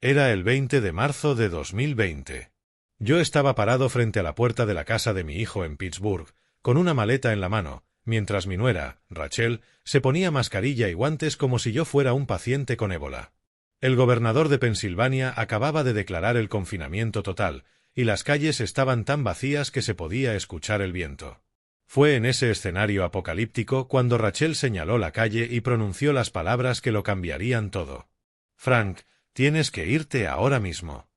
Era el 20 de marzo de 2020. Yo estaba parado frente a la puerta de la casa de mi hijo en Pittsburgh, con una maleta en la mano, mientras mi nuera, Rachel, se ponía mascarilla y guantes como si yo fuera un paciente con ébola. El gobernador de Pensilvania acababa de declarar el confinamiento total, y las calles estaban tan vacías que se podía escuchar el viento. Fue en ese escenario apocalíptico cuando Rachel señaló la calle y pronunció las palabras que lo cambiarían todo. «Frank, tienes que irte ahora mismo.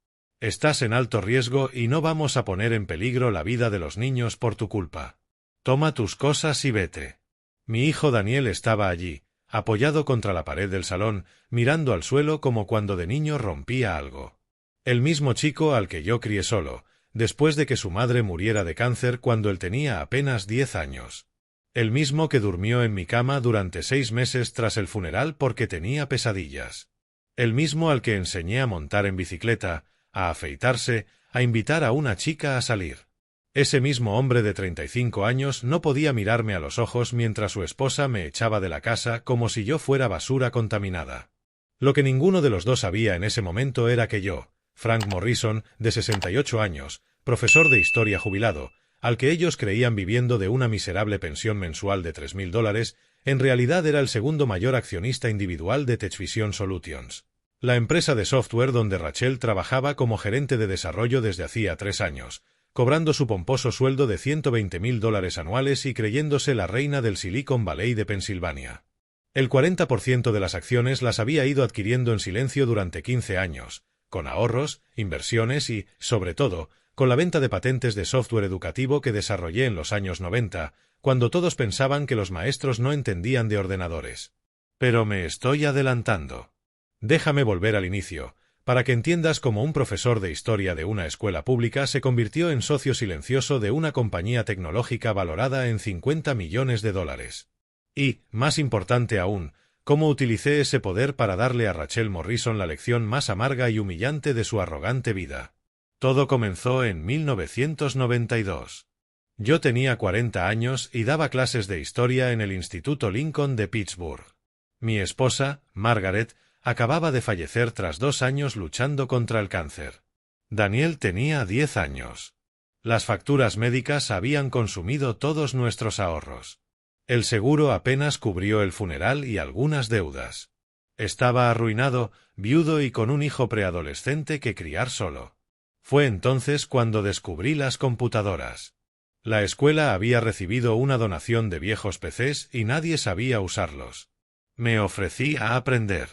Estás en alto riesgo y no vamos a poner en peligro la vida de los niños por tu culpa. Toma tus cosas y vete». Mi hijo Daniel estaba allí, apoyado contra la pared del salón, mirando al suelo como cuando de niño rompía algo. El mismo chico al que yo crié solo, después de que su madre muriera de cáncer cuando él tenía apenas 10 años. El mismo que durmió en mi cama durante 6 meses tras el funeral porque tenía pesadillas. El mismo al que enseñé a montar en bicicleta, a afeitarse, a invitar a una chica a salir. Ese mismo hombre de 35 años no podía mirarme a los ojos mientras su esposa me echaba de la casa como si yo fuera basura contaminada. Lo que ninguno de los dos sabía en ese momento era que yo, Frank Morrison, de 68 años, profesor de historia jubilado, al que ellos creían viviendo de una miserable pensión mensual de $3,000, en realidad era el segundo mayor accionista individual de TechVision Solutions, la empresa de software donde Rachel trabajaba como gerente de desarrollo desde hacía 3 años, cobrando su pomposo sueldo de $120,000 anuales y creyéndose la reina del Silicon Valley de Pensilvania. El 40% de las acciones las había ido adquiriendo en silencio durante 15 años, con ahorros, inversiones y, sobre todo, con la venta de patentes de software educativo que desarrollé en los años 90, cuando todos pensaban que los maestros no entendían de ordenadores. Pero me estoy adelantando. Déjame volver al inicio, para que entiendas cómo un profesor de historia de una escuela pública se convirtió en socio silencioso de una compañía tecnológica valorada en $50 millones. Y, más importante aún, cómo utilicé ese poder para darle a Rachel Morrison la lección más amarga y humillante de su arrogante vida. Todo comenzó en 1992. Yo tenía 40 años y daba clases de historia en el Instituto Lincoln de Pittsburgh. Mi esposa, Margaret, acababa de fallecer tras 2 años luchando contra el cáncer. Daniel tenía 10 años. Las facturas médicas habían consumido todos nuestros ahorros. El seguro apenas cubrió el funeral y algunas deudas. Estaba arruinado, viudo y con un hijo preadolescente que criar solo. Fue entonces cuando descubrí las computadoras. La escuela había recibido una donación de viejos PCs y nadie sabía usarlos. Me ofrecí a aprender.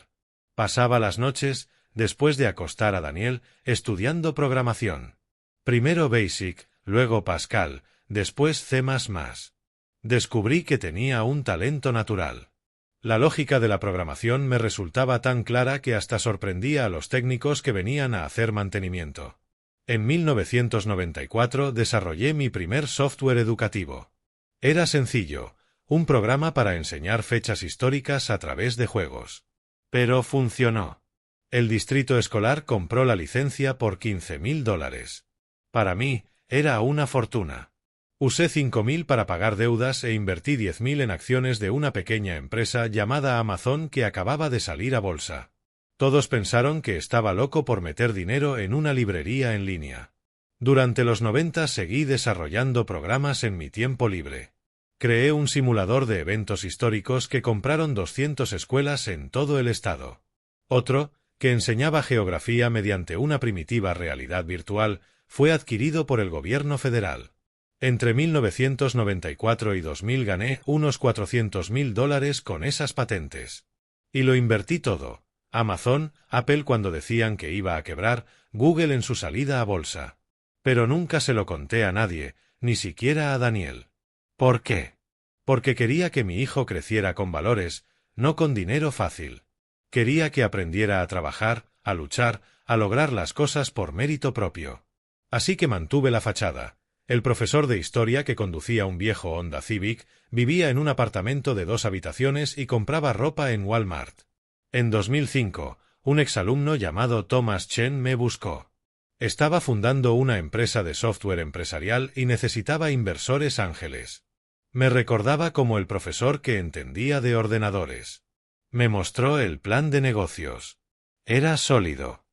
Pasaba las noches, después de acostar a Daniel, estudiando programación. Primero Basic, luego Pascal, después C++. Descubrí que tenía un talento natural. La lógica de la programación me resultaba tan clara que hasta sorprendía a los técnicos que venían a hacer mantenimiento. En 1994 desarrollé mi primer software educativo. Era sencillo, un programa para enseñar fechas históricas a través de juegos. Pero funcionó. El distrito escolar compró la licencia por $15,000. Para mí, era una fortuna. Usé $5,000 para pagar deudas e invertí $10,000 en acciones de una pequeña empresa llamada Amazon que acababa de salir a bolsa. Todos pensaron que estaba loco por meter dinero en una librería en línea. Durante los 90 seguí desarrollando programas en mi tiempo libre. Creé un simulador de eventos históricos que compraron 200 escuelas en todo el estado. Otro, que enseñaba geografía mediante una primitiva realidad virtual, fue adquirido por el gobierno federal. Entre 1994 y 2000 gané unos $400,000 con esas patentes. Y lo invertí todo. Amazon, Apple cuando decían que iba a quebrar, Google en su salida a bolsa. Pero nunca se lo conté a nadie, ni siquiera a Daniel. ¿Por qué? Porque quería que mi hijo creciera con valores, no con dinero fácil. Quería que aprendiera a trabajar, a luchar, a lograr las cosas por mérito propio. Así que mantuve la fachada. El profesor de historia que conducía un viejo Honda Civic vivía en un apartamento de 2 habitaciones y compraba ropa en Walmart. En 2005, un exalumno llamado Thomas Chen me buscó. Estaba fundando una empresa de software empresarial y necesitaba inversores ángeles. Me recordaba como el profesor que entendía de ordenadores. Me mostró el plan de negocios. Era sólido.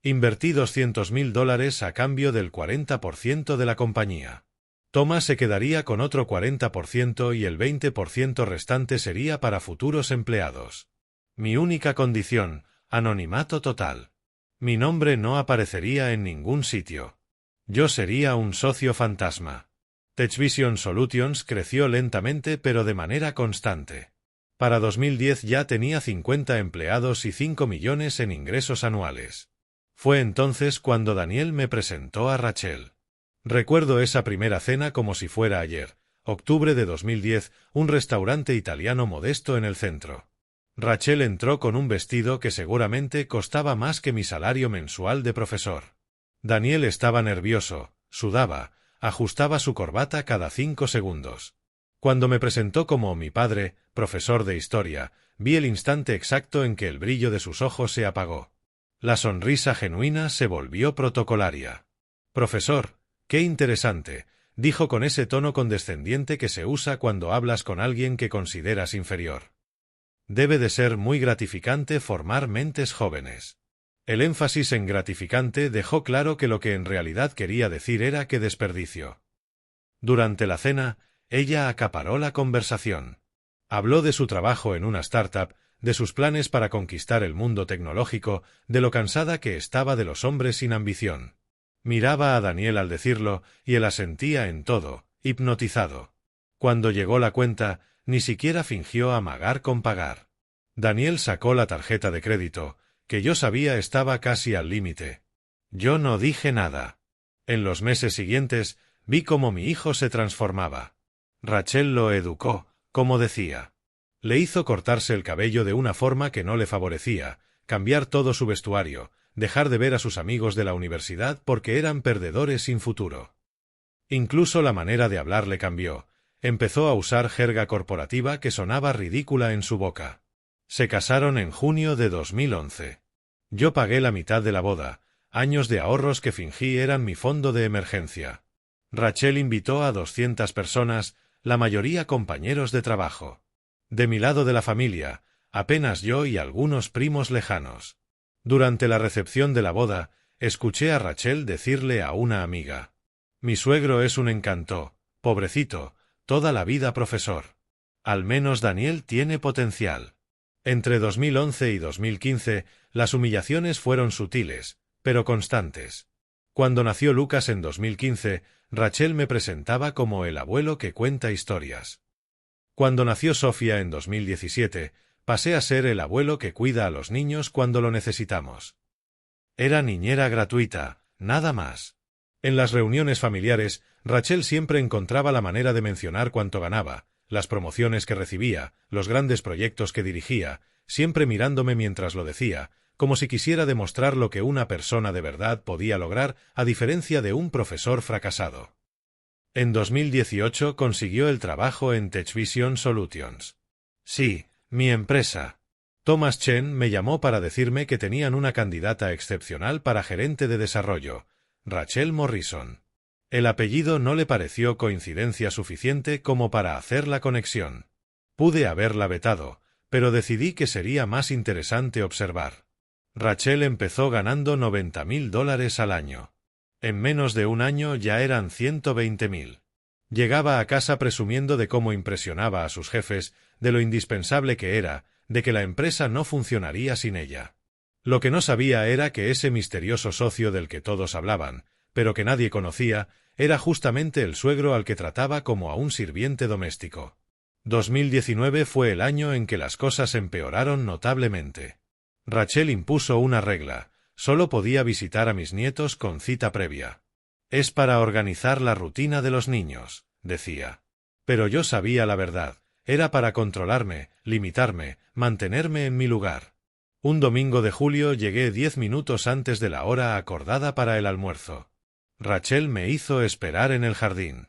Invertí $200.000 a cambio del 40% de la compañía. Thomas se quedaría con otro 40% y el 20% restante sería para futuros empleados. Mi única condición, anonimato total. Mi nombre no aparecería en ningún sitio. Yo sería un socio fantasma. TechVision Solutions creció lentamente pero de manera constante. Para 2010 ya tenía 50 empleados y 5 millones en ingresos anuales. Fue entonces cuando Daniel me presentó a Rachel. Recuerdo esa primera cena como si fuera ayer, octubre de 2010, un restaurante italiano modesto en el centro. Rachel entró con un vestido que seguramente costaba más que mi salario mensual de profesor. Daniel estaba nervioso, sudaba, ajustaba su corbata cada 5 segundos. Cuando me presentó como mi padre, profesor de historia, vi el instante exacto en que el brillo de sus ojos se apagó. La sonrisa genuina se volvió protocolaria. Profesor, qué interesante, dijo con ese tono condescendiente que se usa cuando hablas con alguien que consideras inferior. Debe de ser muy gratificante formar mentes jóvenes. El énfasis en gratificante dejó claro que lo que en realidad quería decir era que desperdicio. Durante la cena, ella acaparó la conversación. Habló de su trabajo en una startup, de sus planes para conquistar el mundo tecnológico, de lo cansada que estaba de los hombres sin ambición. Miraba a Daniel al decirlo, y él asentía en todo, hipnotizado. Cuando llegó la cuenta, ni siquiera fingió amagar con pagar. Daniel sacó la tarjeta de crédito, que yo sabía estaba casi al límite. Yo no dije nada. En los meses siguientes, vi cómo mi hijo se transformaba. Rachel lo educó, como decía. Le hizo cortarse el cabello de una forma que no le favorecía, cambiar todo su vestuario, dejar de ver a sus amigos de la universidad porque eran perdedores sin futuro. Incluso la manera de hablar le cambió. Empezó a usar jerga corporativa que sonaba ridícula en su boca. Se casaron en junio de 2011. Yo pagué la mitad de la boda, años de ahorros que fingí eran mi fondo de emergencia. Rachel invitó a 200 personas, la mayoría compañeros de trabajo. De mi lado de la familia, apenas yo y algunos primos lejanos. Durante la recepción de la boda, escuché a Rachel decirle a una amiga: «Mi suegro es un encanto, pobrecito, toda la vida profesor. Al menos Daniel tiene potencial». Entre 2011 y 2015, las humillaciones fueron sutiles, pero constantes. Cuando nació Lucas en 2015, Rachel me presentaba como el abuelo que cuenta historias. Cuando nació Sofía en 2017, pasé a ser el abuelo que cuida a los niños cuando lo necesitamos. Era niñera gratuita, nada más. En las reuniones familiares, Rachel siempre encontraba la manera de mencionar cuánto ganaba, las promociones que recibía, los grandes proyectos que dirigía, siempre mirándome mientras lo decía, como si quisiera demostrar lo que una persona de verdad podía lograr a diferencia de un profesor fracasado. En 2018 consiguió el trabajo en TechVision Solutions. Sí, mi empresa. Thomas Chen me llamó para decirme que tenían una candidata excepcional para gerente de desarrollo, Rachel Morrison. El apellido no le pareció coincidencia suficiente como para hacer la conexión. Pude haberla vetado, pero decidí que sería más interesante observar. Rachel empezó ganando $90.000 al año. En menos de un año ya eran 120.000. Llegaba a casa presumiendo de cómo impresionaba a sus jefes, de lo indispensable que era, de que la empresa no funcionaría sin ella. Lo que no sabía era que ese misterioso socio del que todos hablaban, pero que nadie conocía, era justamente el suegro al que trataba como a un sirviente doméstico. 2019 fue el año en que las cosas empeoraron notablemente. Rachel impuso una regla: solo podía visitar a mis nietos con cita previa. Es para organizar la rutina de los niños, decía. Pero yo sabía la verdad, era para controlarme, limitarme, mantenerme en mi lugar. Un domingo de julio llegué 10 minutos antes de la hora acordada para el almuerzo. Rachel me hizo esperar en el jardín.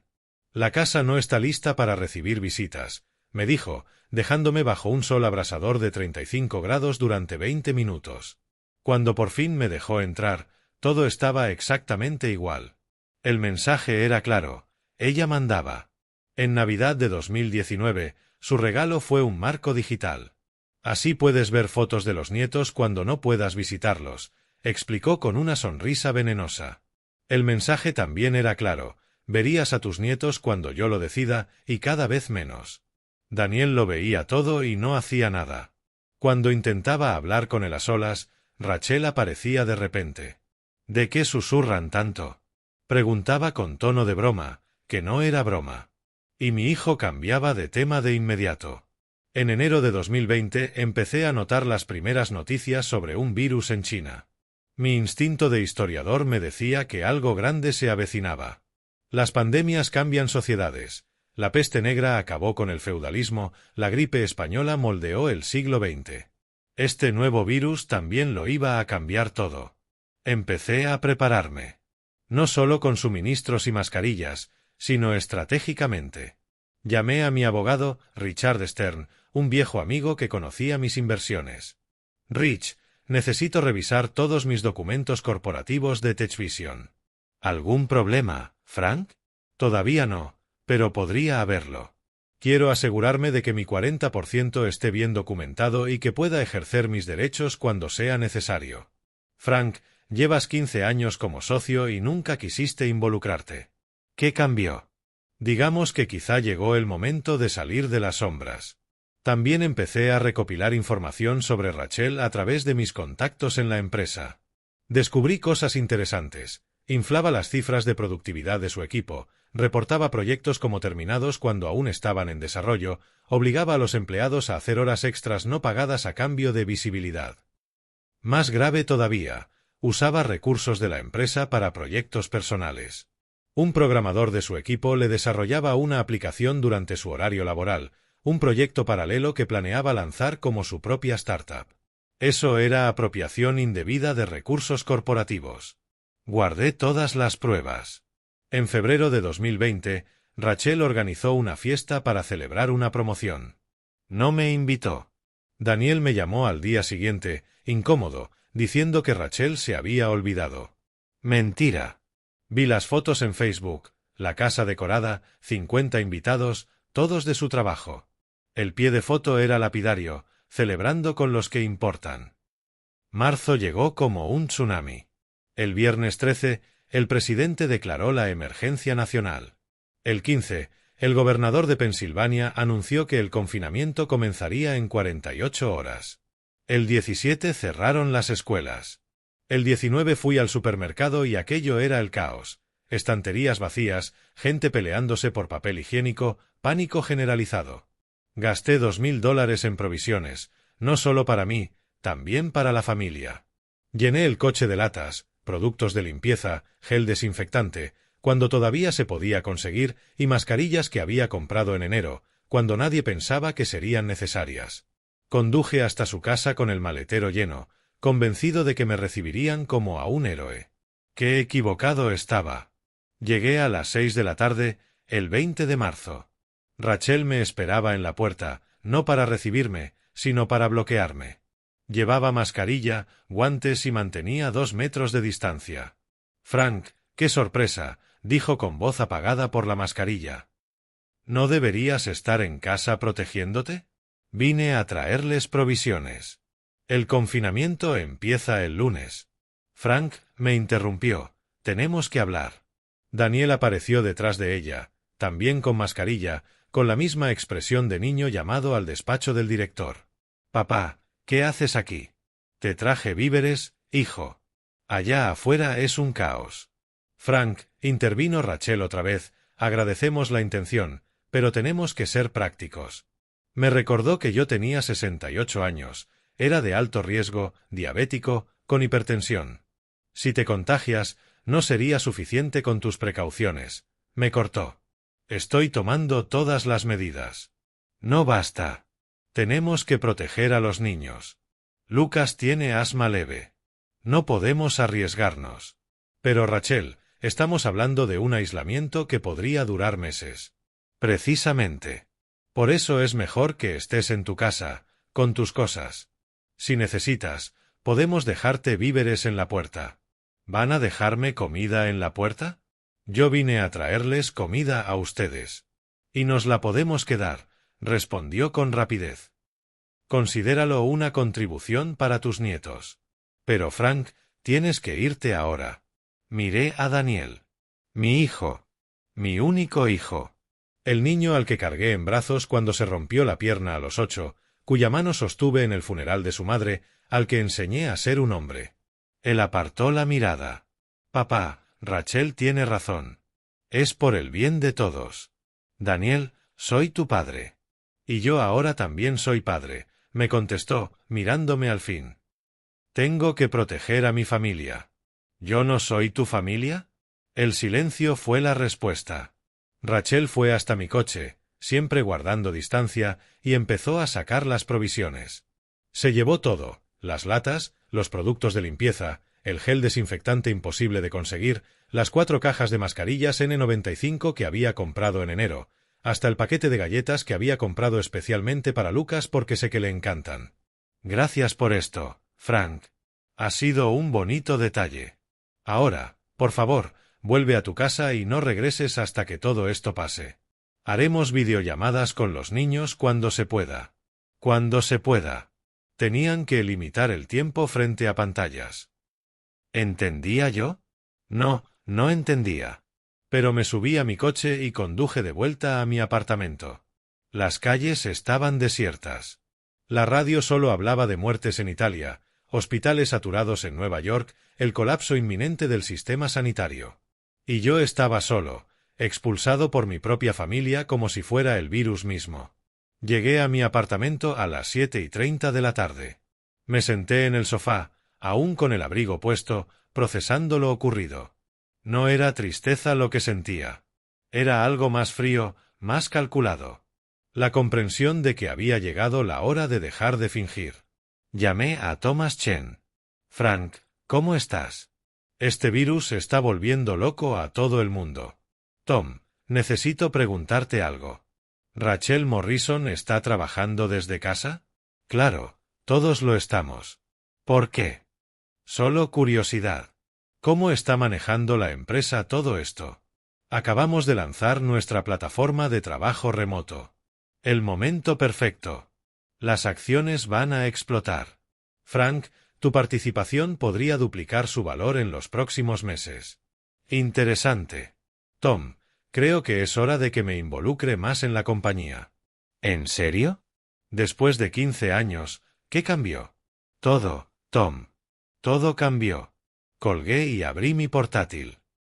La casa no está lista para recibir visitas, me dijo, dejándome bajo un sol abrasador de 35 grados durante 20 minutos. Cuando por fin me dejó entrar, todo estaba exactamente igual. El mensaje era claro, ella mandaba. En Navidad de 2019, su regalo fue un marco digital. Así puedes ver fotos de los nietos cuando no puedas visitarlos, explicó con una sonrisa venenosa. El mensaje también era claro: verías a tus nietos cuando yo lo decida, y cada vez menos. Daniel lo veía todo y no hacía nada. Cuando intentaba hablar con él a solas, Rachel aparecía de repente. ¿De qué susurran tanto?, preguntaba con tono de broma, que no era broma. Y mi hijo cambiaba de tema de inmediato. En enero de 2020 empecé a notar las primeras noticias sobre un virus en China. Mi instinto de historiador me decía que algo grande se avecinaba. Las pandemias cambian sociedades. La peste negra acabó con el feudalismo, la gripe española moldeó el siglo XX. Este nuevo virus también lo iba a cambiar todo. Empecé a prepararme. No solo con suministros y mascarillas, sino estratégicamente. Llamé a mi abogado, Richard Stern, un viejo amigo que conocía mis inversiones. Rich, necesito revisar todos mis documentos corporativos de TechVision. ¿Algún problema, Frank? Todavía no, pero podría haberlo. Quiero asegurarme de que mi 40% esté bien documentado y que pueda ejercer mis derechos cuando sea necesario. Frank, llevas 15 años como socio y nunca quisiste involucrarte. ¿Qué cambió? Digamos que quizá llegó el momento de salir de las sombras. También empecé a recopilar información sobre Rachel a través de mis contactos en la empresa. Descubrí cosas interesantes. Inflaba las cifras de productividad de su equipo, reportaba proyectos como terminados cuando aún estaban en desarrollo, obligaba a los empleados a hacer horas extras no pagadas a cambio de visibilidad. Más grave todavía, usaba recursos de la empresa para proyectos personales. Un programador de su equipo le desarrollaba una aplicación durante su horario laboral, un proyecto paralelo que planeaba lanzar como su propia startup. Eso era apropiación indebida de recursos corporativos. Guardé todas las pruebas. En febrero de 2020, Rachel organizó una fiesta para celebrar una promoción. No me invitó. Daniel me llamó al día siguiente, incómodo, diciendo que Rachel se había olvidado. Mentira. Vi las fotos en Facebook, la casa decorada, 50 invitados, todos de su trabajo. El pie de foto era lapidario, celebrando con los que importan. Marzo llegó como un tsunami. El viernes 13, el presidente declaró la emergencia nacional. El 15, el gobernador de Pensilvania anunció que el confinamiento comenzaría en 48 horas. El 17 cerraron las escuelas. El 19 fui al supermercado y aquello era el caos. Estanterías vacías, gente peleándose por papel higiénico, pánico generalizado. Gasté $2.000 en provisiones, no solo para mí, también para la familia. Llené el coche de latas, productos de limpieza, gel desinfectante, cuando todavía se podía conseguir, y mascarillas que había comprado en enero, cuando nadie pensaba que serían necesarias. Conduje hasta su casa con el maletero lleno, convencido de que me recibirían como a un héroe. ¡Qué equivocado estaba! Llegué a las 6 de la tarde, el 20 de marzo. Rachel me esperaba en la puerta, no para recibirme, sino para bloquearme. Llevaba mascarilla, guantes y mantenía 2 metros de distancia. Frank, qué sorpresa, dijo con voz apagada por la mascarilla. ¿No deberías estar en casa protegiéndote? Vine a traerles provisiones. El confinamiento empieza el lunes. Frank me interrumpió. Tenemos que hablar. Daniel apareció detrás de ella, también con mascarilla, con la misma expresión de niño llamado al despacho del director. Papá, ¿qué haces aquí? Te traje víveres, hijo. Allá afuera es un caos. Frank, intervino Rachel otra vez, agradecemos la intención, pero tenemos que ser prácticos. Me recordó que yo tenía 68 años, era de alto riesgo, diabético, con hipertensión. Si te contagias, no sería suficiente con tus precauciones. Me cortó. Estoy tomando todas las medidas. No basta. Tenemos que proteger a los niños. Lucas tiene asma leve. No podemos arriesgarnos. Pero Rachel, estamos hablando de un aislamiento que podría durar meses. Precisamente. Por eso es mejor que estés en tu casa, con tus cosas. Si necesitas, podemos dejarte víveres en la puerta. ¿Van a dejarme comida en la puerta? Yo vine a traerles comida a ustedes. Y nos la podemos quedar, respondió con rapidez. Considéralo una contribución para tus nietos. Pero Frank, tienes que irte ahora. Miré a Daniel. Mi hijo. Mi único hijo. El niño al que cargué en brazos cuando se rompió la pierna a los 8, cuya mano sostuve en el funeral de su madre, al que enseñé a ser un hombre. Él apartó la mirada. Papá, Rachel tiene razón. Es por el bien de todos. Daniel, soy tu padre. Y yo ahora también soy padre, me contestó, mirándome al fin. Tengo que proteger a mi familia. ¿Yo no soy tu familia? El silencio fue la respuesta. Rachel fue hasta mi coche, siempre guardando distancia, y empezó a sacar las provisiones. Se llevó todo, las latas, los productos de limpieza, el gel desinfectante imposible de conseguir, las 4 cajas de mascarillas N95 que había comprado en enero, hasta el paquete de galletas que había comprado especialmente para Lucas porque sé que le encantan. Gracias por esto, Frank. Ha sido un bonito detalle. Ahora, por favor, vuelve a tu casa y no regreses hasta que todo esto pase. Haremos videollamadas con los niños cuando se pueda. Cuando se pueda. Tenían que limitar el tiempo frente a pantallas. ¿Entendía yo? No, no entendía. Pero me subí a mi coche y conduje de vuelta a mi apartamento. Las calles estaban desiertas. La radio solo hablaba de muertes en Italia, hospitales saturados en Nueva York, el colapso inminente del sistema sanitario. Y yo estaba solo, expulsado por mi propia familia como si fuera el virus mismo. Llegué a mi apartamento a las 7:30 de la tarde. Me senté en el sofá, aún con el abrigo puesto, procesando lo ocurrido. No era tristeza lo que sentía. Era algo más frío, más calculado. La comprensión de que había llegado la hora de dejar de fingir. Llamé a Thomas Chen. Frank, ¿cómo estás? Este virus está volviendo loco a todo el mundo. Tom, necesito preguntarte algo. ¿Rachel Morrison está trabajando desde casa? Claro, todos lo estamos. ¿Por qué? Solo curiosidad. ¿Cómo está manejando la empresa todo esto? Acabamos de lanzar nuestra plataforma de trabajo remoto. El momento perfecto. Las acciones van a explotar. Frank, tu participación podría duplicar su valor en los próximos meses. Interesante. Tom, creo que es hora de que me involucre más en la compañía. ¿En serio? Después de 15 años, ¿qué cambió? Todo, Tom. Todo cambió. Colgué y abrí mi portátil.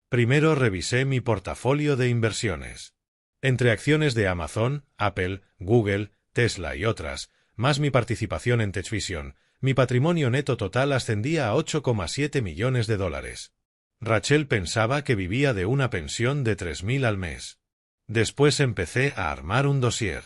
Primero revisé mi portafolio de inversiones. Entre acciones de Amazon, Apple, Google, Tesla y otras, más mi participación en TechVision, mi patrimonio neto total ascendía a $8,7 millones. Rachel pensaba que vivía de una pensión de $3,000 al mes. Después empecé a armar un dossier.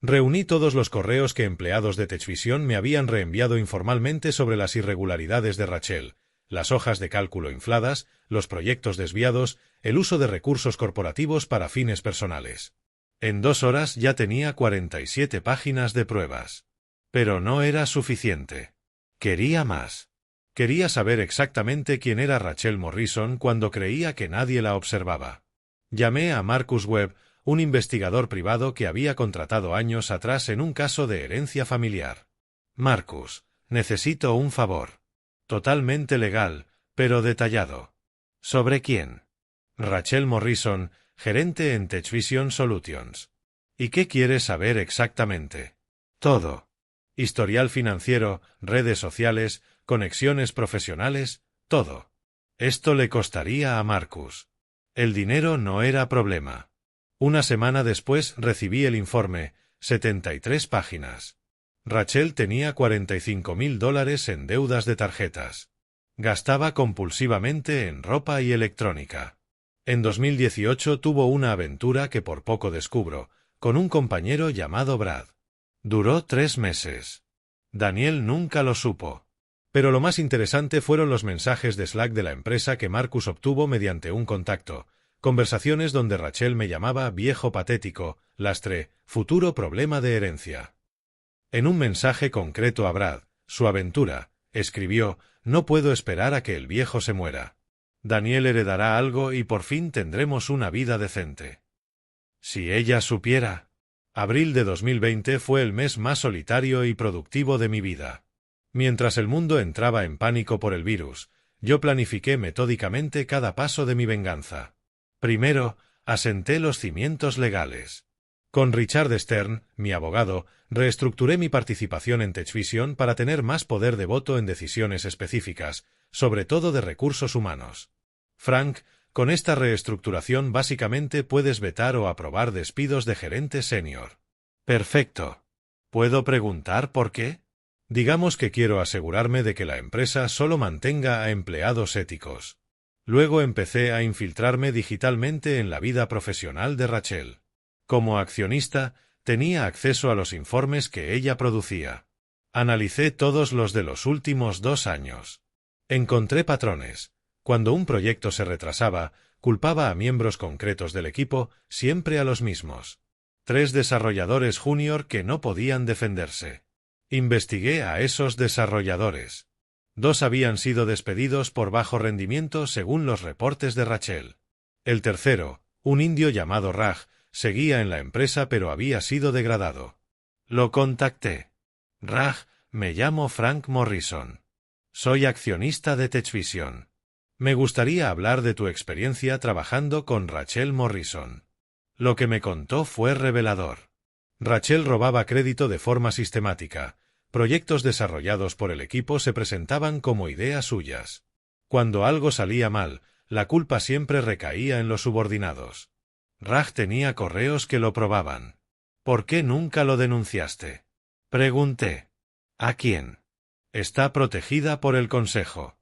Reuní todos los correos que empleados de TechVision me habían reenviado informalmente sobre las irregularidades de Rachel, las hojas de cálculo infladas, los proyectos desviados, el uso de recursos corporativos para fines personales. En 2 horas ya tenía 47 páginas de pruebas. Pero no era suficiente. Quería más. Quería saber exactamente quién era Rachel Morrison cuando creía que nadie la observaba. Llamé a Marcus Webb, un investigador privado que había contratado años atrás en un caso de herencia familiar. Marcus, necesito un favor. Totalmente legal, pero detallado. ¿Sobre quién? Rachel Morrison, gerente en TechVision Solutions. ¿Y qué quieres saber exactamente? Todo. Historial financiero, redes sociales, conexiones profesionales, todo. Esto le costaría a Marcus. El dinero no era problema. Una semana después recibí el informe, 73 páginas. Rachel tenía $45,000 en deudas de tarjetas. Gastaba compulsivamente en ropa y electrónica. En 2018 tuvo una aventura que por poco descubro, con un compañero llamado Brad. Duró 3 meses. Daniel nunca lo supo. Pero lo más interesante fueron los mensajes de Slack de la empresa que Marcus obtuvo mediante un contacto, conversaciones donde Rachel me llamaba viejo patético, lastre, futuro problema de herencia. En un mensaje concreto a Brad, su aventura, escribió, no puedo esperar a que el viejo se muera. Daniel heredará algo y por fin tendremos una vida decente. Si ella supiera. Abril de 2020 fue el mes más solitario y productivo de mi vida. Mientras el mundo entraba en pánico por el virus, Yo planifiqué metódicamente cada paso de mi venganza. Primero, asenté los cimientos legales. Con Richard Stern, mi abogado, reestructuré mi participación en TechVision para tener más poder de voto en decisiones específicas, sobre todo de recursos humanos. Frank, con esta reestructuración básicamente puedes vetar o aprobar despidos de gerente senior. Perfecto. ¿Puedo preguntar por qué? Digamos que quiero asegurarme de que la empresa solo mantenga a empleados éticos. Luego empecé a infiltrarme digitalmente en la vida profesional de Rachel. Como accionista, tenía acceso a los informes que ella producía. Analicé todos los de los últimos 2 años. Encontré patrones. Cuando un proyecto se retrasaba, culpaba a miembros concretos del equipo, siempre a los mismos. 3 desarrolladores junior que no podían defenderse. Investigué a esos desarrolladores. 2 habían sido despedidos por bajo rendimiento según los reportes de Rachel. El tercero, un indio llamado Raj, seguía en la empresa pero había sido degradado. Lo contacté. Raj, me llamo Frank Morrison. Soy accionista de TechVision. Me gustaría hablar de tu experiencia trabajando con Rachel Morrison. Lo que me contó fue revelador. Rachel robaba crédito de forma sistemática. Proyectos desarrollados por el equipo se presentaban como ideas suyas. Cuando algo salía mal, la culpa siempre recaía en los subordinados. Raj tenía correos que lo probaban. ¿Por qué nunca lo denunciaste? Pregunté. ¿A quién? Está protegida por el consejo.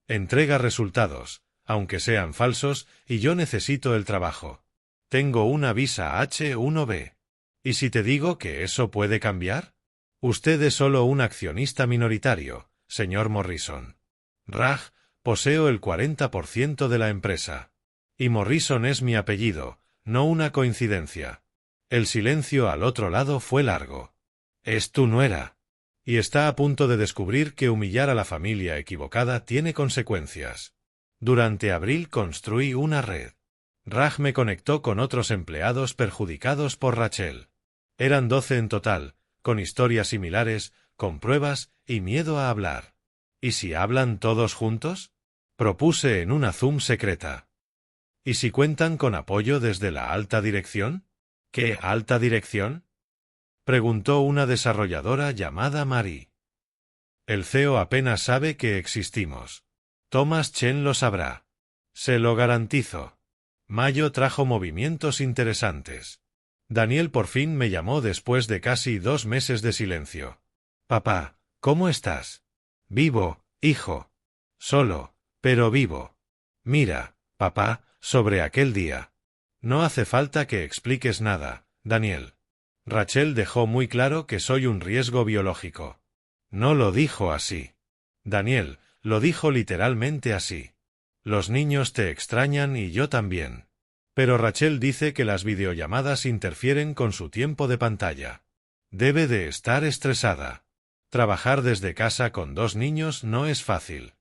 Entrega resultados, aunque sean falsos, y yo necesito el trabajo. Tengo una visa H1B. ¿Y si te digo que eso puede cambiar? Usted es solo un accionista minoritario, señor Morrison. Raj, poseo el 40% de la empresa. Y Morrison es mi apellido, no una coincidencia. El silencio al otro lado fue largo. Es tu nuera. Y está a punto de descubrir que humillar a la familia equivocada tiene consecuencias. Durante abril construí una red. Raj me conectó con otros empleados perjudicados por Rachel. Eran 12 en total, con historias similares, con pruebas y miedo a hablar. ¿Y si hablan todos juntos? Propuse en una Zoom secreta. ¿Y si cuentan con apoyo desde la alta dirección? ¿Qué alta dirección? Preguntó una desarrolladora llamada Mari. El CEO apenas sabe que existimos. Thomas Chen lo sabrá. Se lo garantizo. Mayo trajo movimientos interesantes. Daniel por fin me llamó después de casi 2 meses de silencio. Papá, ¿cómo estás? Vivo, hijo. Solo, pero vivo. Mira, papá, sobre aquel día. No hace falta que expliques nada, Daniel. Rachel dejó muy claro que soy un riesgo biológico. No lo dijo así. Daniel, lo dijo literalmente así. Los niños te extrañan y yo también. Pero Rachel dice que las videollamadas interfieren con su tiempo de pantalla. Debe de estar estresada. Trabajar desde casa con 2 niños no es fácil.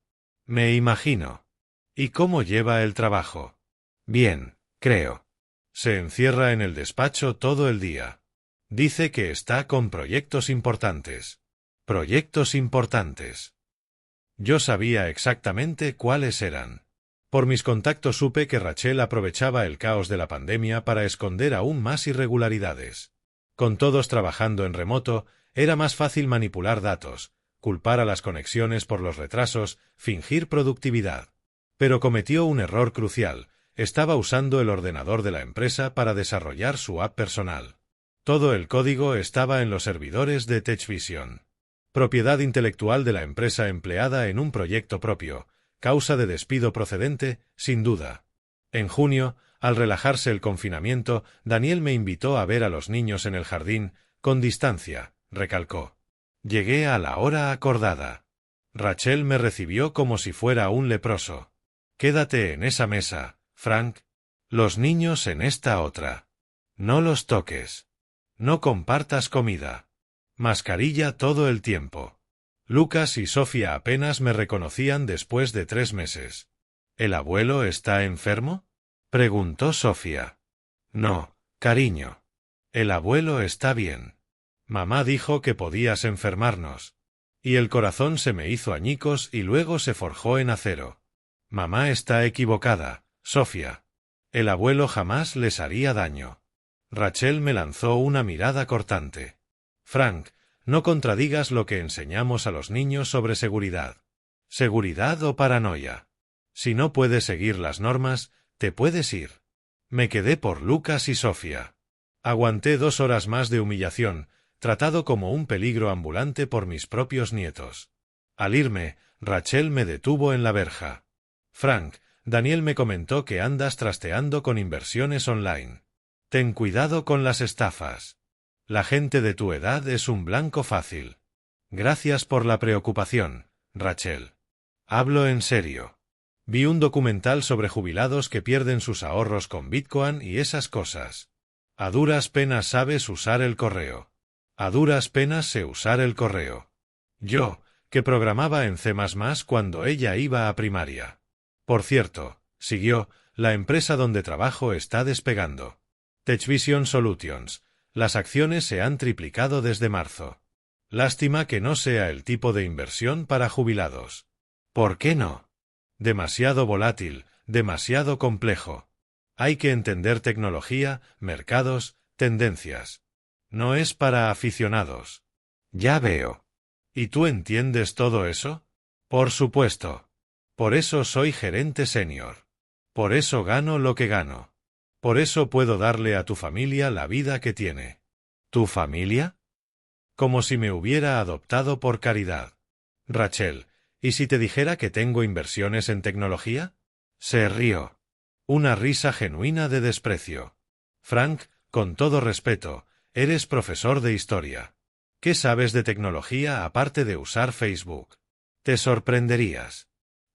Me imagino. ¿Y cómo lleva el trabajo? Bien, creo. Se encierra en el despacho todo el día. Dice que está con proyectos importantes. Proyectos importantes. Yo sabía exactamente cuáles eran. Por mis contactos supe que Rachel aprovechaba el caos de la pandemia para esconder aún más irregularidades. Con todos trabajando en remoto, era más fácil manipular datos, culpar a las conexiones por los retrasos, fingir productividad. Pero cometió un error crucial: estaba usando el ordenador de la empresa para desarrollar su app personal. Todo el código estaba en los servidores de TechVision. Propiedad intelectual de la empresa empleada en un proyecto propio. Causa de despido procedente, sin duda. En junio, al relajarse el confinamiento, Daniel me invitó a ver a los niños en el jardín, con distancia, recalcó. Llegué a la hora acordada. Rachel me recibió como si fuera un leproso. Quédate en esa mesa, Frank. Los niños en esta otra. No los toques. No compartas comida. Mascarilla todo el tiempo. Lucas y Sofía apenas me reconocían después de 3 meses. ¿El abuelo está enfermo? Preguntó Sofía. No, cariño. El abuelo está bien. Mamá dijo que podías enfermarnos. Y el corazón se me hizo añicos y luego se forjó en acero. Mamá está equivocada, Sofía. El abuelo jamás les haría daño. Rachel me lanzó una mirada cortante. Frank, no contradigas lo que enseñamos a los niños sobre seguridad. ¿Seguridad o paranoia? Si no puedes seguir las normas, te puedes ir. Me quedé por Lucas y Sofía. Aguanté 2 horas más de humillación, tratado como un peligro ambulante por mis propios nietos. Al irme, Rachel me detuvo en la verja. Frank, Daniel me comentó que andas trasteando con inversiones online. Ten cuidado con las estafas. La gente de tu edad es un blanco fácil. Gracias por la preocupación, Rachel. Hablo en serio. Vi un documental sobre jubilados que pierden sus ahorros con Bitcoin y esas cosas. A duras penas sabes usar el correo. A duras penas sé usar el correo. Yo, que programaba en C++ cuando ella iba a primaria. Por cierto, siguió, la empresa donde trabajo está despegando. TechVision Solutions. Las acciones se han triplicado desde marzo. Lástima que no sea el tipo de inversión para jubilados. ¿Por qué no? Demasiado volátil, demasiado complejo. Hay que entender tecnología, mercados, tendencias. No es para aficionados. Ya veo. ¿Y tú entiendes todo eso? Por supuesto. Por eso soy gerente senior. Por eso gano lo que gano. Por eso puedo darle a tu familia la vida que tiene. ¿Tu familia? Como si me hubiera adoptado por caridad. Rachel, ¿y si te dijera que tengo inversiones en tecnología? Se rió. Una risa genuina de desprecio. Frank, con todo respeto, eres profesor de historia. ¿Qué sabes de tecnología aparte de usar Facebook? Te sorprenderías.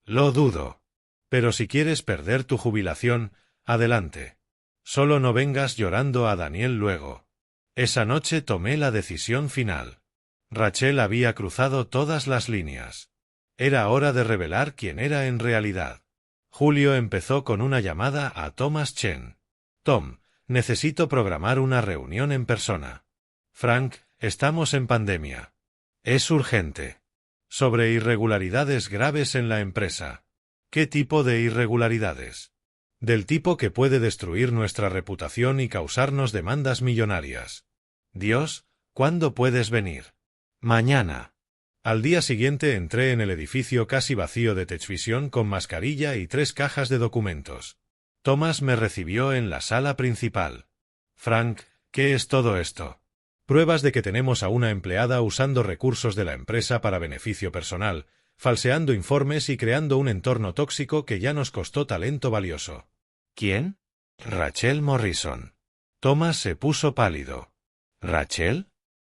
Lo dudo. Pero si quieres perder tu jubilación, adelante. Solo no vengas llorando a Daniel luego. Esa noche tomé la decisión final. Rachel había cruzado todas las líneas. Era hora de revelar quién era en realidad. Julio empezó con una llamada a Thomas Chen. Tom, necesito programar una reunión en persona. Frank, estamos en pandemia. Es urgente. Sobre irregularidades graves en la empresa. ¿Qué tipo de irregularidades? Del tipo que puede destruir nuestra reputación y causarnos demandas millonarias. Dios, ¿cuándo puedes venir? Mañana. Al día siguiente entré en el edificio casi vacío de TechVision con mascarilla y 3 cajas de documentos. Thomas me recibió en la sala principal. Frank, ¿qué es todo esto? Pruebas de que tenemos a una empleada usando recursos de la empresa para beneficio personal, falseando informes y creando un entorno tóxico que ya nos costó talento valioso. ¿Quién? Rachel Morrison. Thomas se puso pálido. ¿Rachel?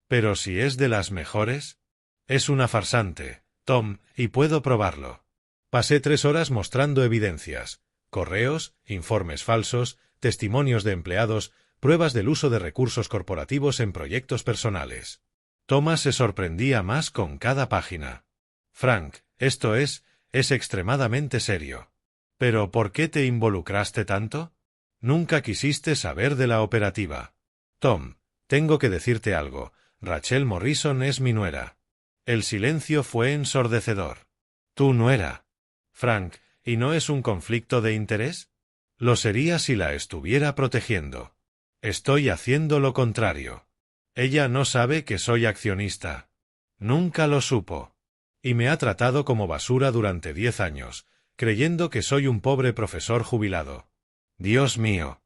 ¿Pero si es de las mejores? Es una farsante, Tom, y puedo probarlo. Pasé 3 horas mostrando evidencias, correos, informes falsos, testimonios de empleados, pruebas del uso de recursos corporativos en proyectos personales. Thomas se sorprendía más con cada página. Frank, esto es extremadamente serio. ¿Pero por qué te involucraste tanto? Nunca quisiste saber de la operativa. Tom, tengo que decirte algo, Rachel Morrison es mi nuera. El silencio fue ensordecedor. Tu nuera. Frank, ¿y no es un conflicto de interés? Lo sería si la estuviera protegiendo. Estoy haciendo lo contrario. Ella no sabe que soy accionista. Nunca lo supo. Y me ha tratado como basura durante 10 años, creyendo que soy un pobre profesor jubilado. Dios mío.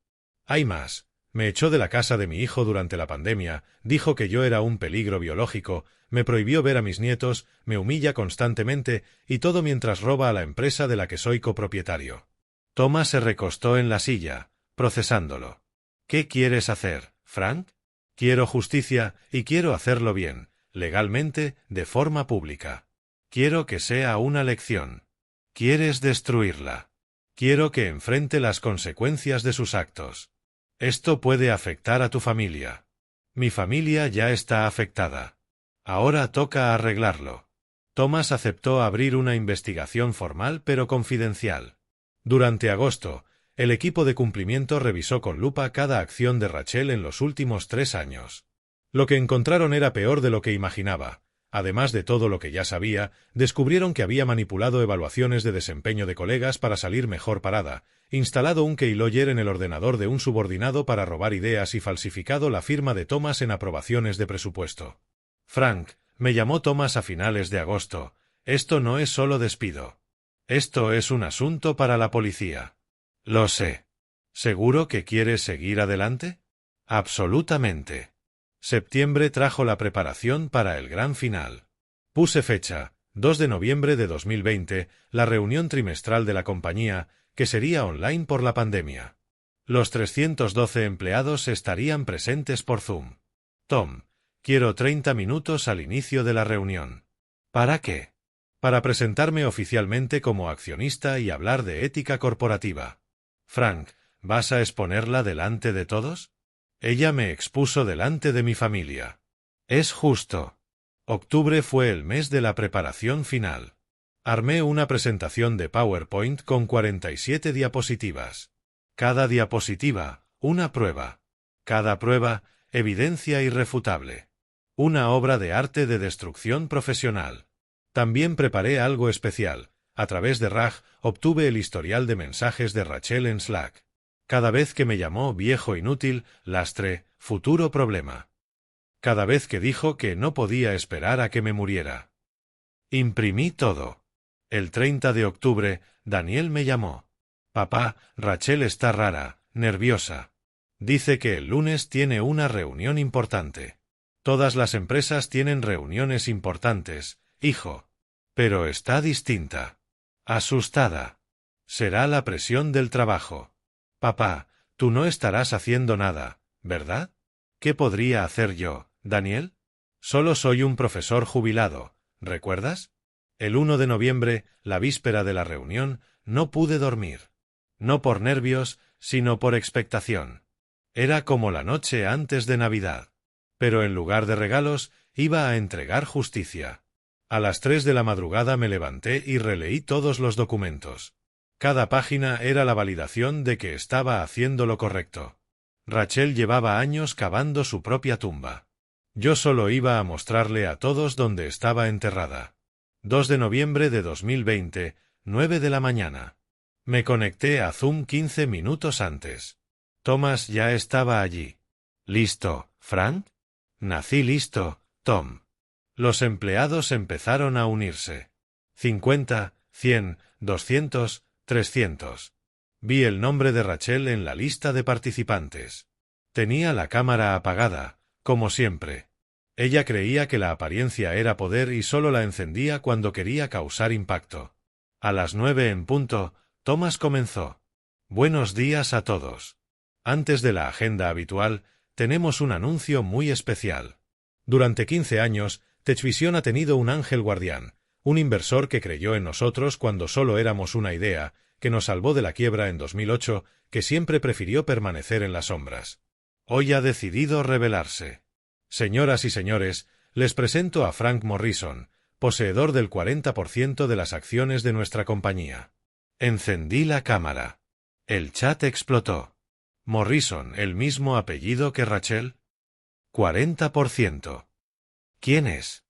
Hay más. Me echó de la casa de mi hijo durante la pandemia, dijo que yo era un peligro biológico, me prohibió ver a mis nietos, me humilla constantemente, y todo mientras roba a la empresa de la que soy copropietario. Thomas se recostó en la silla, procesándolo. ¿Qué quieres hacer, Frank? Quiero justicia, y quiero hacerlo bien, legalmente, de forma pública. Quiero que sea una lección. ¿Quieres destruirla? Quiero que enfrente las consecuencias de sus actos. Esto puede afectar a tu familia. Mi familia ya está afectada. Ahora toca arreglarlo. Thomas aceptó abrir una investigación formal pero confidencial. Durante agosto, el equipo de cumplimiento revisó con lupa cada acción de Rachel en los últimos 3 años. Lo que encontraron era peor de lo que imaginaba. Además de todo lo que ya sabía, descubrieron que había manipulado evaluaciones de desempeño de colegas para salir mejor parada, instalado un keylogger en el ordenador de un subordinado para robar ideas y falsificado la firma de Thomas en aprobaciones de presupuesto. Frank, me llamó Thomas a finales de agosto. Esto no es solo despido. Esto es un asunto para la policía. Lo sé. ¿Seguro que quieres seguir adelante? Absolutamente. Septiembre trajo la preparación para el gran final. Puse fecha, 2 de noviembre de 2020, la reunión trimestral de la compañía, que sería online por la pandemia. Los 312 empleados estarían presentes por Zoom. Tom, quiero 30 minutos al inicio de la reunión. ¿Para qué? Para presentarme oficialmente como accionista y hablar de ética corporativa. Frank, ¿vas a exponerla delante de todos? Ella me expuso delante de mi familia. Es justo. Octubre fue el mes de la preparación final. Armé una presentación de PowerPoint con 47 diapositivas. Cada diapositiva, una prueba. Cada prueba, evidencia irrefutable. Una obra de arte de destrucción profesional. También preparé algo especial. A través de RAG obtuve el historial de mensajes de Rachel en Slack. Cada vez que me llamó viejo inútil, lastre, futuro problema. Cada vez que dijo que no podía esperar a que me muriera. Imprimí todo. El 30 de octubre, Daniel me llamó. Papá, Rachel está rara, nerviosa. Dice que el lunes tiene una reunión importante. Todas las empresas tienen reuniones importantes, hijo. Pero está distinta. Asustada. Será la presión del trabajo. Papá, tú no estarás haciendo nada, ¿verdad? ¿Qué podría hacer yo, Daniel? Solo soy un profesor jubilado, ¿recuerdas? El 1 de noviembre, la víspera de la reunión, no pude dormir. No por nervios, sino por expectación. Era como la noche antes de Navidad. Pero en lugar de regalos, iba a entregar justicia. A las 3 de la madrugada me levanté y releí todos los documentos. Cada página era la validación de que estaba haciendo lo correcto. Rachel llevaba años cavando su propia tumba. Yo solo iba a mostrarle a todos dónde estaba enterrada. 2 de noviembre de 2020, 9 de la mañana. Me conecté a Zoom 15 minutos antes. Thomas ya estaba allí. ¿Listo, Frank? Nací listo, Tom. Los empleados empezaron a unirse. 50, 100, 200, 300. Vi el nombre de Rachel en la lista de participantes. Tenía la cámara apagada, como siempre. Ella creía que la apariencia era poder y solo la encendía cuando quería causar impacto. A las 9 en punto, Thomas comenzó. Buenos días a todos. Antes de la agenda habitual, tenemos un anuncio muy especial. Durante 15 años, TechVision ha tenido un ángel guardián, un inversor que creyó en nosotros cuando solo éramos una idea, que nos salvó de la quiebra en 2008, que siempre prefirió permanecer en las sombras. Hoy ha decidido revelarse. Señoras y señores, les presento a Frank Morrison, poseedor del 40% de las acciones de nuestra compañía. Encendí la cámara. El chat explotó. Morrison, ¿el mismo apellido que Rachel? 40%. ¿Quién es?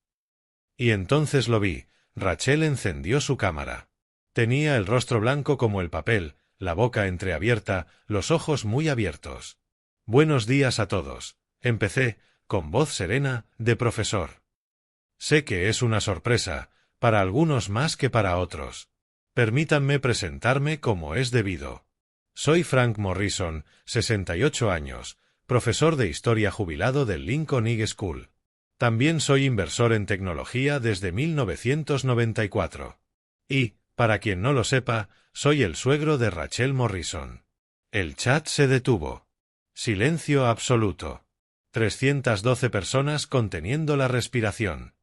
Y entonces lo vi. Rachel encendió su cámara. Tenía el rostro blanco como el papel, la boca entreabierta, los ojos muy abiertos. Buenos días a todos. Empecé, con voz serena, de profesor. Sé que es una sorpresa, para algunos más que para otros. Permítanme presentarme como es debido. Soy Frank Morrison, 68 años, profesor de historia jubilado del Lincoln High School. También soy inversor en tecnología desde 1994. Y, para quien no lo sepa, soy el suegro de Rachel Morrison. El chat se detuvo. Silencio absoluto. 312 personas conteniendo la respiración.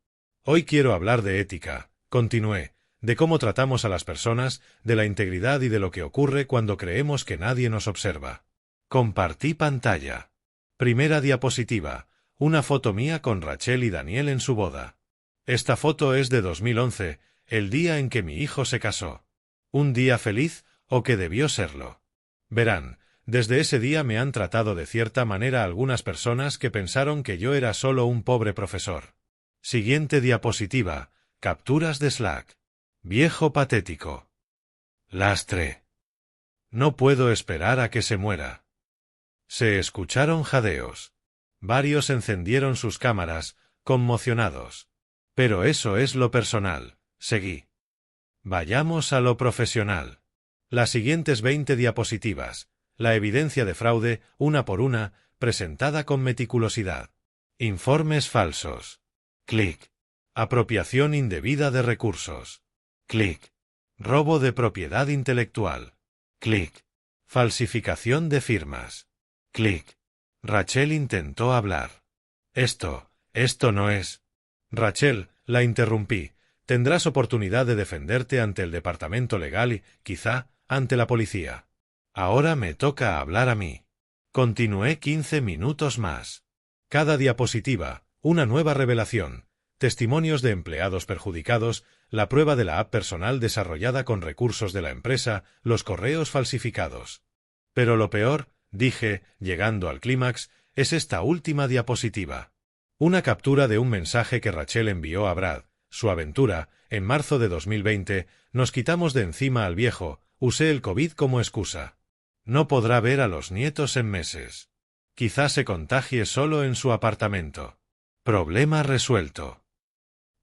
Hoy quiero hablar de ética, continué, de cómo tratamos a las personas, de la integridad y de lo que ocurre cuando creemos que nadie nos observa. Compartí pantalla. Primera diapositiva, una foto mía con Rachel y Daniel en su boda. Esta foto es de 2011, el día en que mi hijo se casó. Un día feliz, o que debió serlo. Verán, desde ese día me han tratado de cierta manera algunas personas que pensaron que yo era solo un pobre profesor. Siguiente diapositiva. Capturas de Slack. Viejo patético. Lastre. No puedo esperar a que se muera. Se escucharon jadeos. Varios encendieron sus cámaras, conmocionados. Pero eso es lo personal. Seguí. Vayamos a lo profesional. Las siguientes 20 diapositivas. La evidencia de fraude, una por una, presentada con meticulosidad. Informes falsos. Clic. Apropiación indebida de recursos. Clic. Robo de propiedad intelectual. Clic. Falsificación de firmas. Clic. Rachel intentó hablar. Esto no es. Rachel, la interrumpí. Tendrás oportunidad de defenderte ante el departamento legal y, quizá, ante la policía. Ahora me toca hablar a mí. Continué 15 minutos más. Cada diapositiva, una nueva revelación. Testimonios de empleados perjudicados, la prueba de la app personal desarrollada con recursos de la empresa, los correos falsificados. Pero lo peor, dije, llegando al clímax, es esta última diapositiva. Una captura de un mensaje que Rachel envió a Brad. Su aventura, en marzo de 2020, nos quitamos de encima al viejo, usé el COVID como excusa. No podrá ver a los nietos en meses. Quizá se contagie solo en su apartamento. Problema resuelto.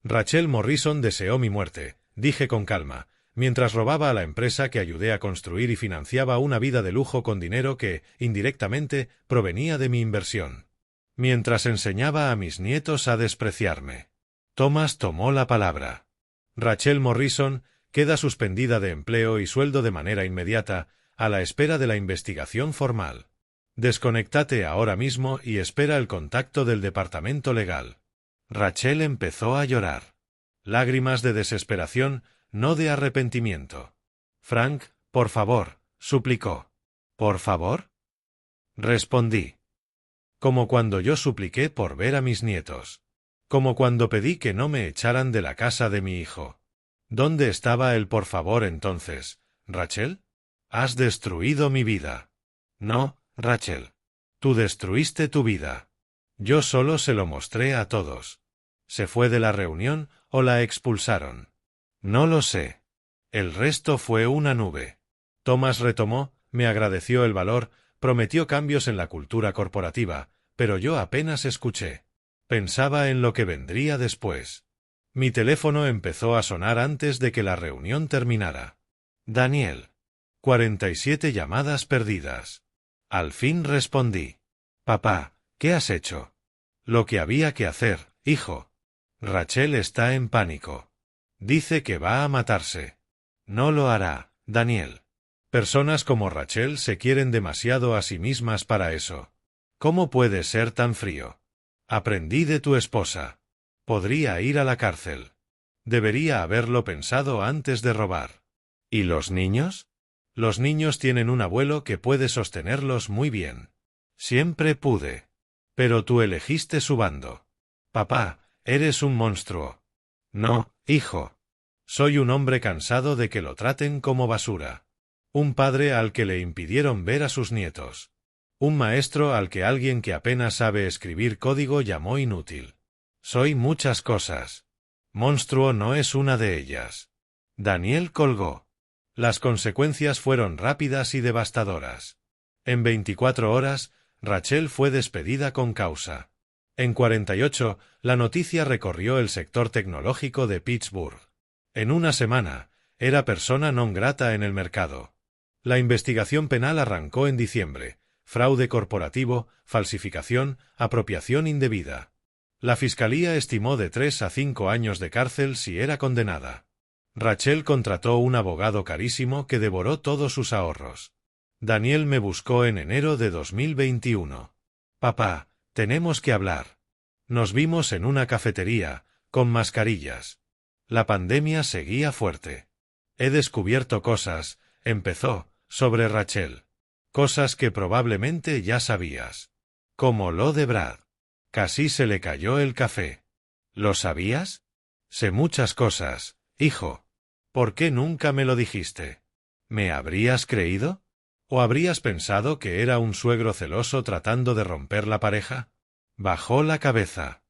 Rachel Morrison deseó mi muerte, dije con calma, mientras robaba a la empresa que ayudé a construir y financiaba una vida de lujo con dinero que, indirectamente, provenía de mi inversión. Mientras enseñaba a mis nietos a despreciarme. Thomas tomó la palabra. Rachel Morrison queda suspendida de empleo y sueldo de manera inmediata, a la espera de la investigación formal. Desconéctate ahora mismo y espera el contacto del departamento legal. Rachel empezó a llorar. Lágrimas de desesperación, no de arrepentimiento. Frank, por favor, suplicó. ¿Por favor? Respondí. Como cuando yo supliqué por ver a mis nietos. Como cuando pedí que no me echaran de la casa de mi hijo. ¿Dónde estaba el por favor entonces, Rachel? Has destruido mi vida. No, Rachel. Tú destruiste tu vida. Yo solo se lo mostré a todos. ¿Se fue de la reunión o la expulsaron? No lo sé. El resto fue una nube. Thomas retomó, me agradeció el valor, prometió cambios en la cultura corporativa, pero yo apenas escuché. Pensaba en lo que vendría después. Mi teléfono empezó a sonar antes de que la reunión terminara. Daniel. 47 llamadas perdidas. Al fin respondí. Papá, ¿qué has hecho? Lo que había que hacer, hijo. Rachel está en pánico. Dice que va a matarse. No lo hará, Daniel. Personas como Rachel se quieren demasiado a sí mismas para eso. ¿Cómo puedes ser tan frío? Aprendí de tu esposa. Podría ir a la cárcel. Debería haberlo pensado antes de robar. ¿Y los niños? Los niños tienen un abuelo que puede sostenerlos muy bien. Siempre pude. Pero tú elegiste su bando. Papá, eres un monstruo. No, hijo. Soy un hombre cansado de que lo traten como basura. Un padre al que le impidieron ver a sus nietos. Un maestro al que alguien que apenas sabe escribir código llamó inútil. Soy muchas cosas. Monstruo no es una de ellas. Daniel colgó. Las consecuencias fueron rápidas y devastadoras. En 24 horas, Rachel fue despedida con causa. En 48, la noticia recorrió el sector tecnológico de Pittsburgh. En una semana, era persona non grata en el mercado. La investigación penal arrancó en diciembre. Fraude corporativo, falsificación, apropiación indebida. La fiscalía estimó de 3 a 5 años de cárcel si era condenada. Rachel contrató un abogado carísimo que devoró todos sus ahorros. Daniel me buscó en enero de 2021. Papá, tenemos que hablar. Nos vimos en una cafetería, con mascarillas. La pandemia seguía fuerte. He descubierto cosas, empezó, sobre Rachel. Cosas que probablemente ya sabías. Como lo de Brad. Casi se le cayó el café. ¿Lo sabías? Sé muchas cosas, hijo. ¿Por qué nunca me lo dijiste? ¿Me habrías creído? ¿O habrías pensado que era un suegro celoso tratando de romper la pareja? Bajó la cabeza.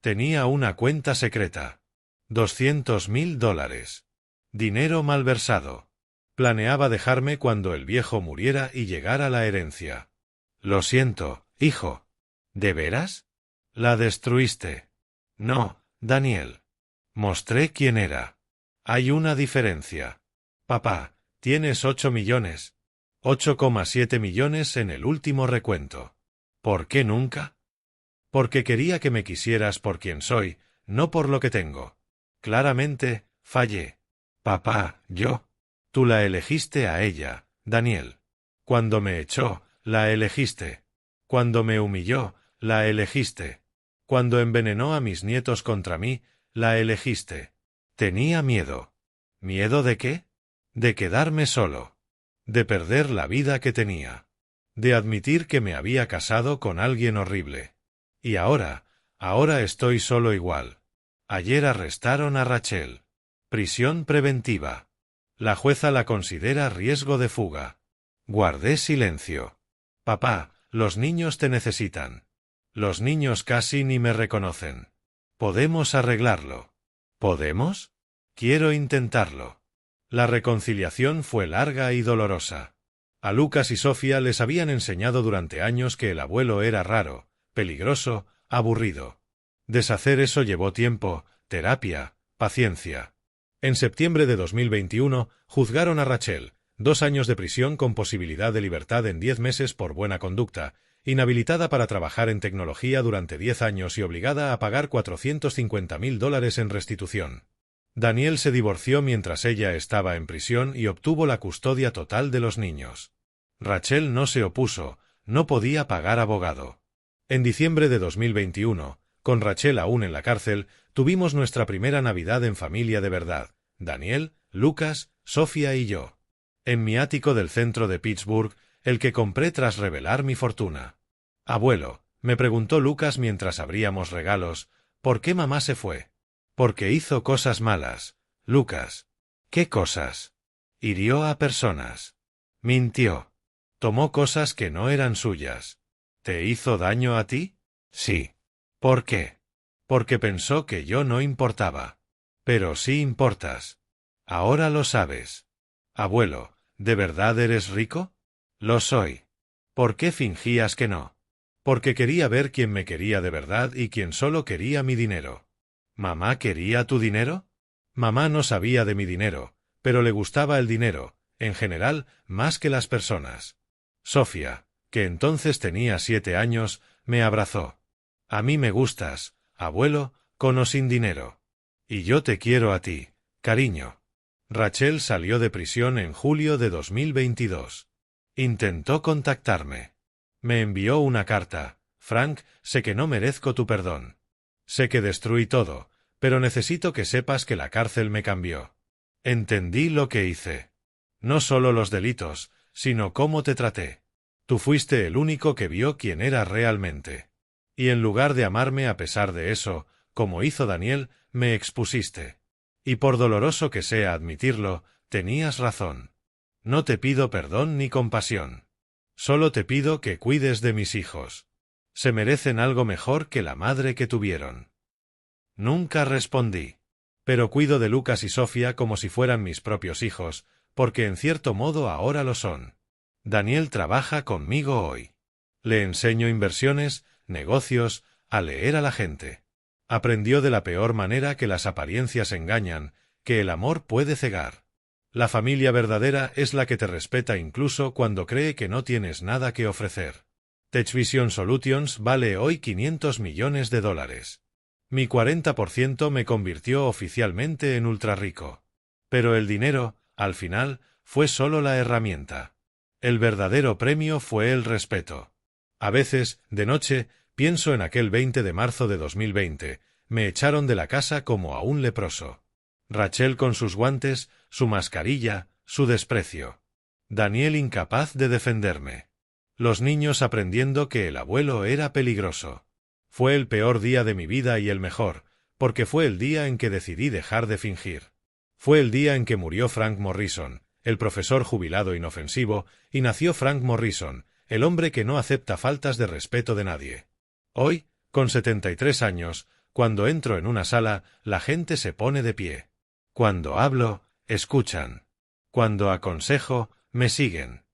Tenía una cuenta secreta. $200.000. Dinero malversado. Planeaba dejarme cuando el viejo muriera y llegara la herencia. Lo siento, hijo. ¿De veras? La destruiste. No, Daniel. Mostré quién era. Hay una diferencia. Papá, tienes 8 millones. 8,7 millones en el último recuento. ¿Por qué nunca? Porque quería que me quisieras por quien soy, no por lo que tengo. Claramente, fallé. Papá, yo. Tú la elegiste a ella, Daniel. Cuando me echó, la elegiste. Cuando me humilló, la elegiste. Cuando envenenó a mis nietos contra mí, la elegiste. Tenía miedo. ¿Miedo de qué? De quedarme solo. De perder la vida que tenía. De admitir que me había casado con alguien horrible. Y ahora estoy solo igual. Ayer arrestaron a Rachel. Prisión preventiva. La jueza la considera riesgo de fuga. Guardé silencio. Papá, los niños te necesitan. Los niños casi ni me reconocen. ¿Podemos arreglarlo? ¿Podemos? Quiero intentarlo. La reconciliación fue larga y dolorosa. A Lucas y Sofía les habían enseñado durante años que el abuelo era raro, peligroso, aburrido. Deshacer eso llevó tiempo, terapia, paciencia. En septiembre de 2021, juzgaron a Rachel, 2 años de prisión con posibilidad de libertad en 10 meses por buena conducta, inhabilitada para trabajar en tecnología durante 10 años y obligada a pagar $450.000 en restitución. Daniel se divorció mientras ella estaba en prisión y obtuvo la custodia total de los niños. Rachel no se opuso, no podía pagar abogado. En diciembre de 2021, con Rachel aún en la cárcel, tuvimos nuestra primera Navidad en familia de verdad, Daniel, Lucas, Sofía y yo. En mi ático del centro de Pittsburgh, el que compré tras revelar mi fortuna. Abuelo, me preguntó Lucas mientras abríamos regalos, ¿por qué mamá se fue? Porque hizo cosas malas, Lucas. ¿Qué cosas? Hirió a personas. Mintió. Tomó cosas que no eran suyas. ¿Te hizo daño a ti? Sí. ¿Por qué? Porque pensó que yo no importaba. Pero sí importas. Ahora lo sabes. Abuelo, ¿de verdad eres rico? Lo soy. ¿Por qué fingías que no? Porque quería ver quién me quería de verdad y quién solo quería mi dinero. ¿Mamá quería tu dinero? Mamá no sabía de mi dinero, pero le gustaba el dinero, en general, más que las personas. Sofía, que entonces tenía 7 años, me abrazó. A mí me gustas, abuelo, con o sin dinero. Y yo te quiero a ti, cariño. Rachel salió de prisión en julio de 2022. Intentó contactarme. Me envió una carta. Frank, sé que no merezco tu perdón. Sé que destruí todo, pero necesito que sepas que la cárcel me cambió. Entendí lo que hice. No solo los delitos, sino cómo te traté. Tú fuiste el único que vio quién era realmente. Y en lugar de amarme a pesar de eso, como hizo Daniel, me expusiste. Y por doloroso que sea admitirlo, tenías razón. No te pido perdón ni compasión. Solo te pido que cuides de mis hijos. Se merecen algo mejor que la madre que tuvieron. Nunca respondí. Pero cuido de Lucas y Sofía como si fueran mis propios hijos, porque en cierto modo ahora lo son. Daniel trabaja conmigo hoy. Le enseño inversiones, negocios, a leer a la gente. Aprendió de la peor manera que las apariencias engañan, que el amor puede cegar. La familia verdadera es la que te respeta incluso cuando cree que no tienes nada que ofrecer. TechVision Solutions vale hoy $500 millones. Mi 40% me convirtió oficialmente en ultrarrico. Pero el dinero, al final, fue solo la herramienta. El verdadero premio fue el respeto. A veces, de noche, pienso en aquel 20 de marzo de 2020, me echaron de la casa como a un leproso. Rachel con sus guantes, su mascarilla, su desprecio. Daniel incapaz de defenderme. Los niños aprendiendo que el abuelo era peligroso. Fue el peor día de mi vida y el mejor, porque fue el día en que decidí dejar de fingir. Fue el día en que murió Frank Morrison, el profesor jubilado inofensivo, y nació Frank Morrison, el hombre que no acepta faltas de respeto de nadie. Hoy, con 73 años, Cuando entro en una sala, la gente se pone de pie. Cuando hablo, escuchan. Cuando aconsejo, me siguen.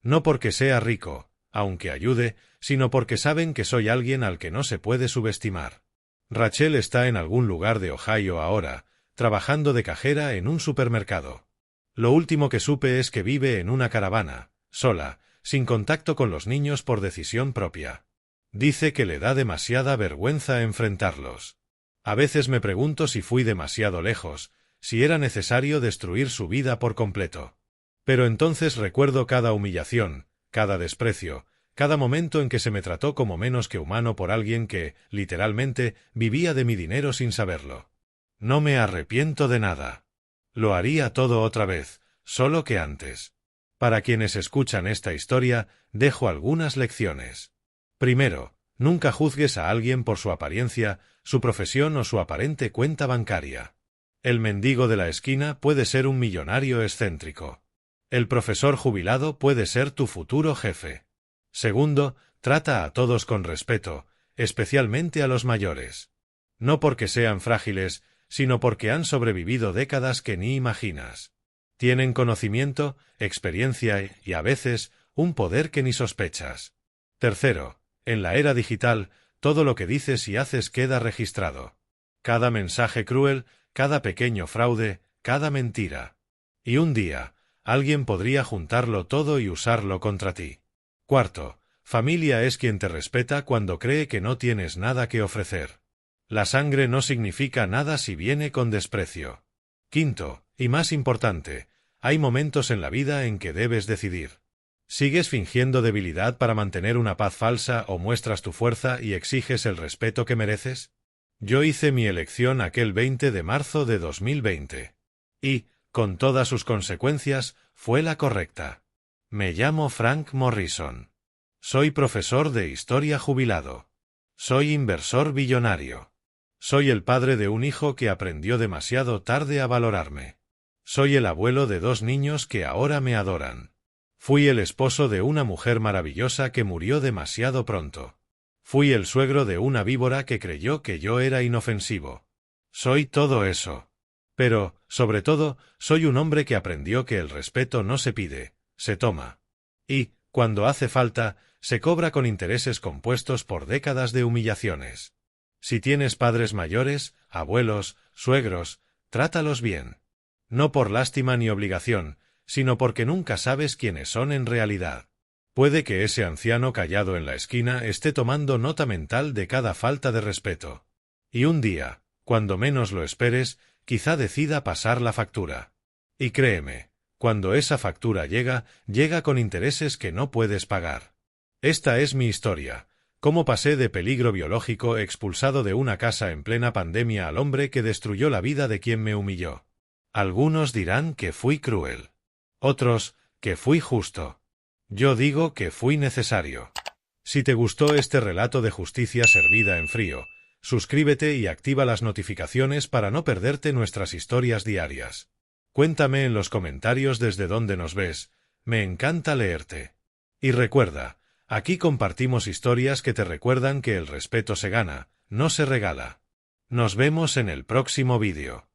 No porque sea rico, aunque ayude, sino porque saben que soy alguien al que no se puede subestimar. Rachel está en algún lugar de Ohio ahora, trabajando de cajera en un supermercado. Lo último que supe es que vive en una caravana, sola, sin contacto con los niños por decisión propia. Dice que le da demasiada vergüenza enfrentarlos. A veces me pregunto si fui demasiado lejos, si era necesario destruir su vida por completo. Pero entonces recuerdo cada humillación, cada desprecio, cada momento en que se me trató como menos que humano por alguien que, literalmente, vivía de mi dinero sin saberlo. No me arrepiento de nada. Lo haría todo otra vez, solo que antes. Para quienes escuchan esta historia, dejo algunas lecciones. Primero, nunca juzgues a alguien por su apariencia, su profesión o su aparente cuenta bancaria. El mendigo de la esquina puede ser un millonario excéntrico. El profesor jubilado puede ser tu futuro jefe. Segundo, trata a todos con respeto, especialmente a los mayores. No porque sean frágiles, sino porque han sobrevivido décadas que ni imaginas. Tienen conocimiento, experiencia y, a veces, un poder que ni sospechas. Tercero, en la era digital, todo lo que dices y haces queda registrado. Cada mensaje cruel, cada pequeño fraude, cada mentira. Y un día, alguien podría juntarlo todo y usarlo contra ti. Cuarto, familia es quien te respeta cuando cree que no tienes nada que ofrecer. La sangre no significa nada si viene con desprecio. Quinto, y más importante, hay momentos en la vida en que debes decidir. ¿Sigues fingiendo debilidad para mantener una paz falsa o muestras tu fuerza y exiges el respeto que mereces? Yo hice mi elección aquel 20 de marzo de 2020. Y, con todas sus consecuencias, fue la correcta. Me llamo Frank Morrison. Soy profesor de historia jubilado. Soy inversor billonario. Soy el padre de un hijo que aprendió demasiado tarde a valorarme. Soy el abuelo de 2 niños que ahora me adoran. Fui el esposo de una mujer maravillosa que murió demasiado pronto. Fui el suegro de una víbora que creyó que yo era inofensivo. Soy todo eso. Pero, sobre todo, soy un hombre que aprendió que el respeto no se pide, se toma. Y, cuando hace falta, se cobra con intereses compuestos por décadas de humillaciones. Si tienes padres mayores, abuelos, suegros, trátalos bien. No por lástima ni obligación, sino porque nunca sabes quiénes son en realidad. Puede que ese anciano callado en la esquina esté tomando nota mental de cada falta de respeto. Y un día, cuando menos lo esperes, quizá decida pasar la factura. Y créeme, cuando esa factura llega con intereses que no puedes pagar. Esta es mi historia. Cómo pasé de peligro biológico expulsado de una casa en plena pandemia al hombre que destruyó la vida de quien me humilló. Algunos dirán que fui cruel. Otros, que fui justo. Yo digo que fui necesario. Si te gustó este relato de justicia servida en frío, suscríbete y activa las notificaciones para no perderte nuestras historias diarias. Cuéntame en los comentarios desde dónde nos ves, me encanta leerte. Y recuerda, aquí compartimos historias que te recuerdan que el respeto se gana, no se regala. Nos vemos en el próximo vídeo.